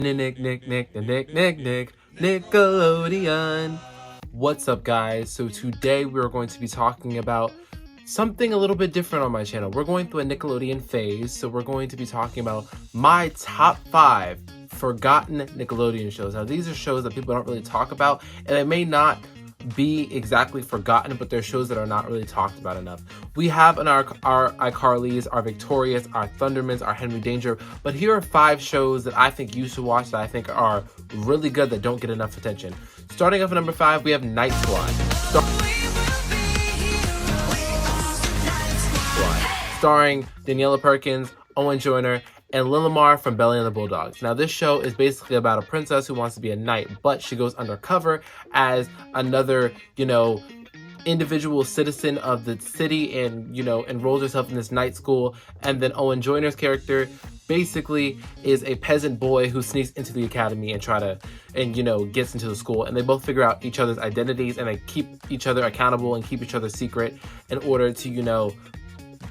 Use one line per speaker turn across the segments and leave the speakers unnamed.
Nickelodeon. What's up, guys? So today we're going to be talking about something a little bit different on my channel. We're going through a Nickelodeon phase, so we're going to be talking about my top 5 forgotten Nickelodeon shows. Now, these are shows that people don't really talk about, and they may not be exactly forgotten, but they're shows that are not really talked about enough. We have in our iCarlys, our Victorious, our Thundermans, our Henry Danger, but here are 5 shows that I think you should watch that I think are really good that don't get enough attention. Starting off at number 5, we have Night Squad. Starring Daniela Perkins, Owen Joyner, and Lilimar from Belly and the Bulldogs. Now, this show is basically about a princess who wants to be a knight, but she goes undercover as another, individual citizen of the city and, enrolls herself in this night school. And then Owen Joyner's character basically is a peasant boy who sneaks into the academy and gets into the school. And they both figure out each other's identities and they keep each other accountable and keep each other secret in order to,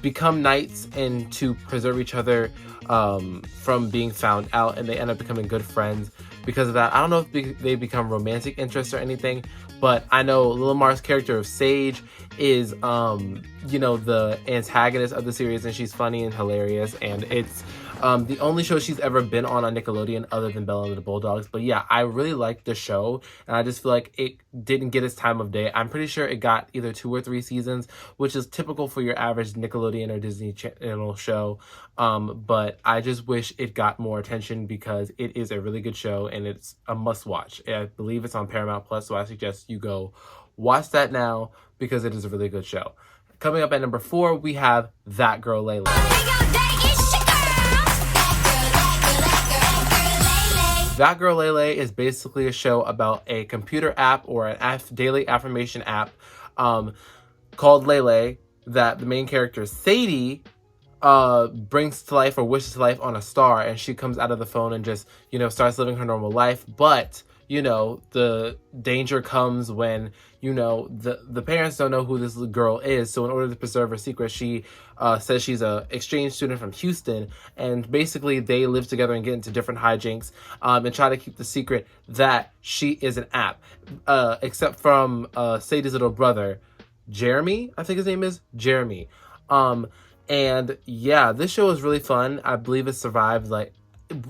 become knights and to preserve each other from being found out, and they end up becoming good friends because of that. I don't know if they become romantic interests or anything, but I know Lilimar's character of Sage is the antagonist of the series, and she's funny and hilarious, and it's the only show she's ever been on Nickelodeon other than Bella and the Bulldogs. But yeah, I really liked the show, and I just feel like it didn't get its time of day. I'm pretty sure it got either 2 or 3 seasons, which is typical for your average Nickelodeon or Disney Channel show. But I just wish it got more attention because it is a really good show and it's a must watch. I believe it's on Paramount Plus, so I suggest you go watch that now because it is a really good show. Coming up at number 4, we have That Girl Lele. That Girl Lele is basically a show about a computer app or an daily affirmation app called Lele that the main character Sadie brings to life or wishes to life on a star, and she comes out of the phone and just starts living her normal life. But the danger comes when the parents don't know who this little girl is. So in order to preserve her secret, she says she's a exchange student from Houston, and basically they live together and get into different hijinks and try to keep the secret that she is an app, except from Sadie's little brother Jeremy. I think his name is Jeremy. And yeah, this show is really fun. I believe it survived,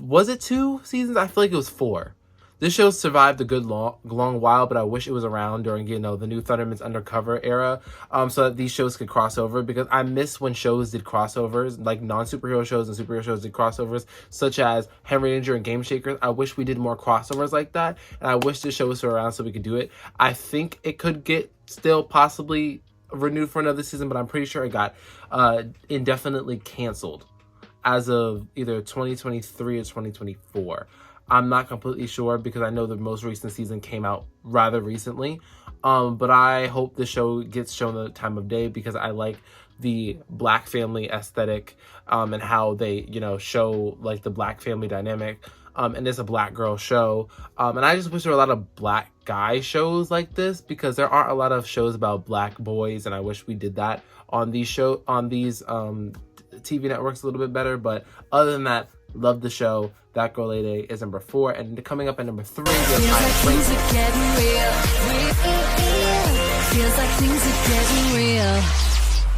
was it 2 seasons? I feel like it was 4. This show survived a good long while, but I wish it was around during, the new Thundermans Undercover era, so that these shows could cross over, because I miss when shows did crossovers, like non-superhero shows and superhero shows did crossovers, such as Henry Danger and Game Shakers. I wish we did more crossovers like that, and I wish this show was still around so we could do it. I think it could get still possibly renewed for another season, but I'm pretty sure it got indefinitely canceled as of either 2023 or 2024. I'm not completely sure because I know the most recent season came out rather recently. But I hope the show gets shown the time of day because I like the Black family aesthetic and how they, show the Black family dynamic. And it's a Black girl show. And I just wish there were a lot of Black guy shows like this because there aren't a lot of shows about Black boys, and I wish we did that on these TV networks a little bit better. But other than that, love the show. That Girl Lady is number 4, and coming up at number 3, we have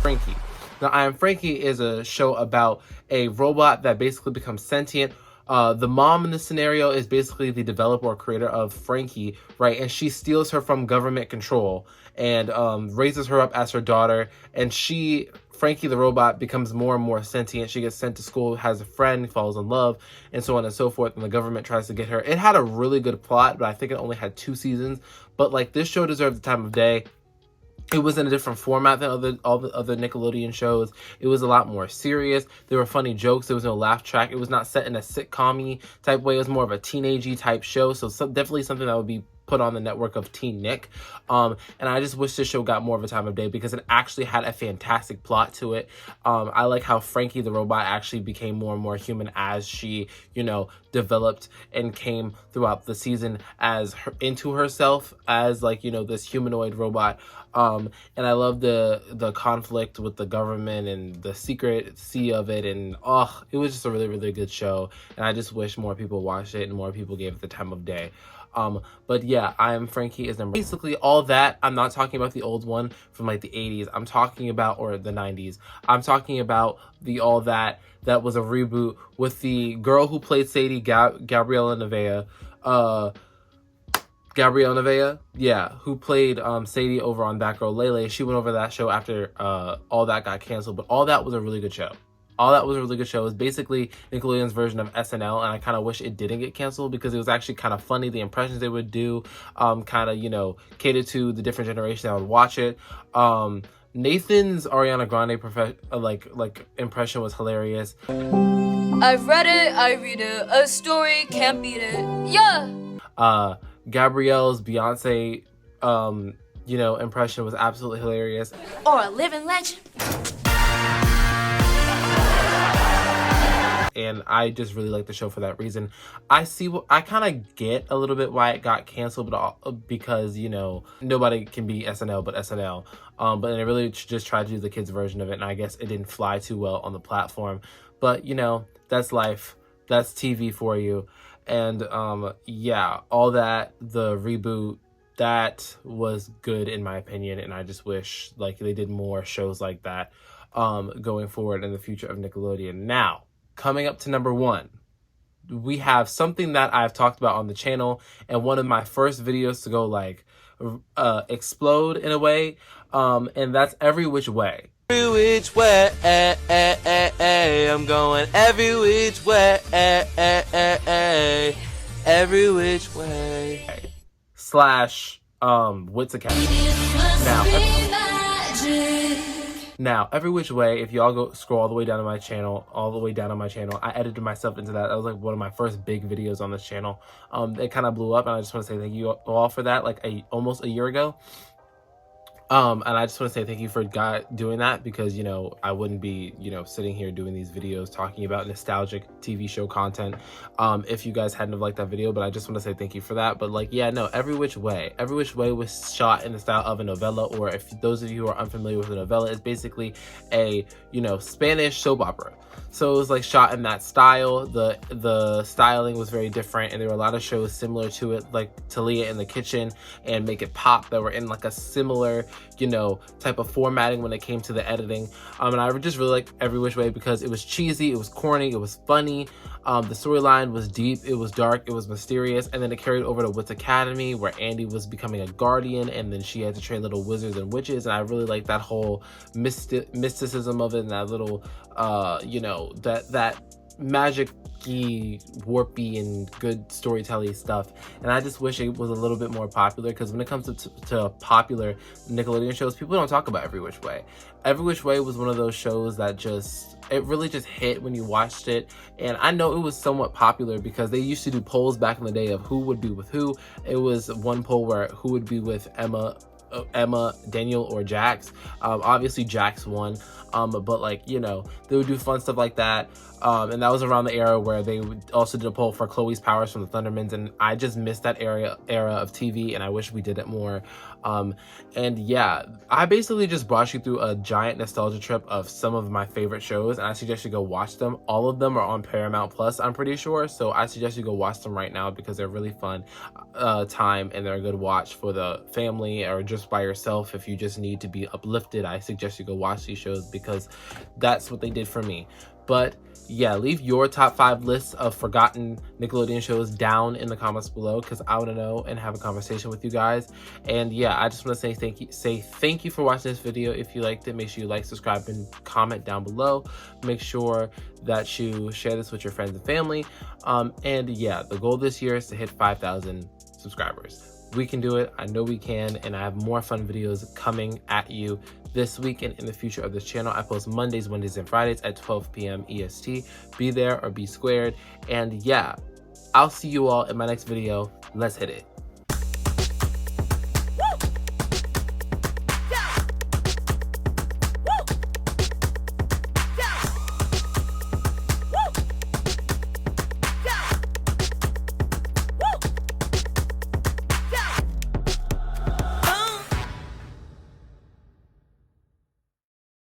Frankie. Now, I Am Frankie is a show about a robot that basically becomes sentient. The mom in this scenario is basically the developer or creator of Frankie, right? And she steals her from government control and raises her up as her daughter. And Frankie the robot becomes more and more sentient. She gets sent to school, has a friend, falls in love, and so on and so forth. And the government tries to get her. It had a really good plot, but I think it only had 2 seasons. But this show deserved the time of day. It was in a different format than all the other Nickelodeon shows. It was a lot more serious. There were funny jokes. There was no laugh track. It was not set in a sitcom-y type way. It was more of a teenage-y type show. So definitely something that would be put on the network of Teen Nick. And I just wish this show got more of a time of day because it actually had a fantastic plot to it. I like how Frankie the robot actually became more and more human as she, developed and came throughout the season as into herself as this humanoid robot. And I love the conflict with the government and the secrecy of it, and it was just a really, really good show. And I just wish more people watched it and more people gave it the time of day. But yeah, I Am Frankie is number basically all that. I'm not talking about the old one from the 80s. I'm talking about, or the 90s. I'm talking about the all that was a reboot with the girl who played Sadie, Gabriella Nevaeh. Gabrielle Nevaeh, who played Sadie over on Batgirl Lele. She went over that show after All That got canceled, but All That was a really good show. All That was a really good show. It was basically Nickelodeon's version of SNL, and I kind of wish it didn't get canceled because it was actually kind of funny. The impressions they would do catered to the different generation that would watch it. Nathan's Ariana Grande impression was hilarious.
I've read it, I read it, a story can't beat it, yeah!
Gabrielle's Beyonce, impression was absolutely hilarious.
Or a living legend.
And I just really like the show for that reason. I kind of get a little bit why it got canceled, but because nobody can be SNL but SNL. But they really just tried to do the kids version of it, and I guess it didn't fly too well on the platform. But that's life. That's TV for you. And All That, the reboot, that was good in my opinion, and I just wish they did more shows like that going forward in the future of Nickelodeon. Now, coming up to number 1, we have something that I've talked about on the channel, and one of my first videos to go explode in a way, and that's Every Which Way. Every which way, I'm going every which way, every which way. / Wits Academy. Now, Every Which Way, if y'all go scroll all the way down on my channel, I edited myself into that. That was one of my first big videos on this channel. It kind of blew up, and I just want to say thank you all for that, almost a year ago. And I just want to say thank you for doing that because, I wouldn't be, sitting here doing these videos talking about nostalgic TV show content if you guys hadn't have liked that video. But I just want to say thank you for that. But Every Which Way. Every Which Way was shot in the style of a novella, or if those of you who are unfamiliar with a novella, it's basically a, Spanish soap opera. So it was shot in that style. The styling was very different, and there were a lot of shows similar to it, like Talia in the Kitchen and Make It Pop, that were in a similar type of formatting when it came to the editing. And I just really like Every Which Way because it was cheesy, it was corny, it was funny. The storyline was deep, it was dark, it was mysterious, and then it carried over to Wits Academy, where Andy was becoming a guardian, and then she had to train little wizards and witches, and I really like that whole mysticism of it, and that little, that magic-y, warpy, and good storytelling stuff. And I just wish it was a little bit more popular, because when it comes to popular Nickelodeon shows, people don't talk about Every Which Way. Every Which Way was one of those shows that it really just hit when you watched it. And I know it was somewhat popular because they used to do polls back in the day of who would be with who. It was one poll where who would be with Emma, Daniel, or Jax. Obviously Jax won, but they would do fun stuff like that. And that was around the era where they also did a poll for Chloe's powers from the Thundermans, and I just missed that era of TV, and I wish we did it more. And yeah, I basically just brought you through a giant nostalgia trip of some of my favorite shows, and I suggest you go watch them. All of them are on Paramount Plus, I'm pretty sure, so I suggest you go watch them right now because they're really fun time, and they're a good watch for the family or just by yourself. If you just need to be uplifted, I suggest you go watch these shows because that's what they did for me. But yeah, leave your top 5 lists of forgotten Nickelodeon shows down in the comments below because I want to know and have a conversation with you guys. And yeah, I just want to say thank you for watching this video. If you liked it, make sure you like, subscribe, and comment down below. Make sure that you share this with your friends and family. And yeah, the goal this year is to hit 5,000 subscribers. We can do it. I know we can, and I have more fun videos coming at you this week and in the future of this channel. I post Mondays, Wednesdays, and Fridays at 12 p.m. EST. Be there or be squared. And yeah, I'll see you all in my next video. Let's hit it.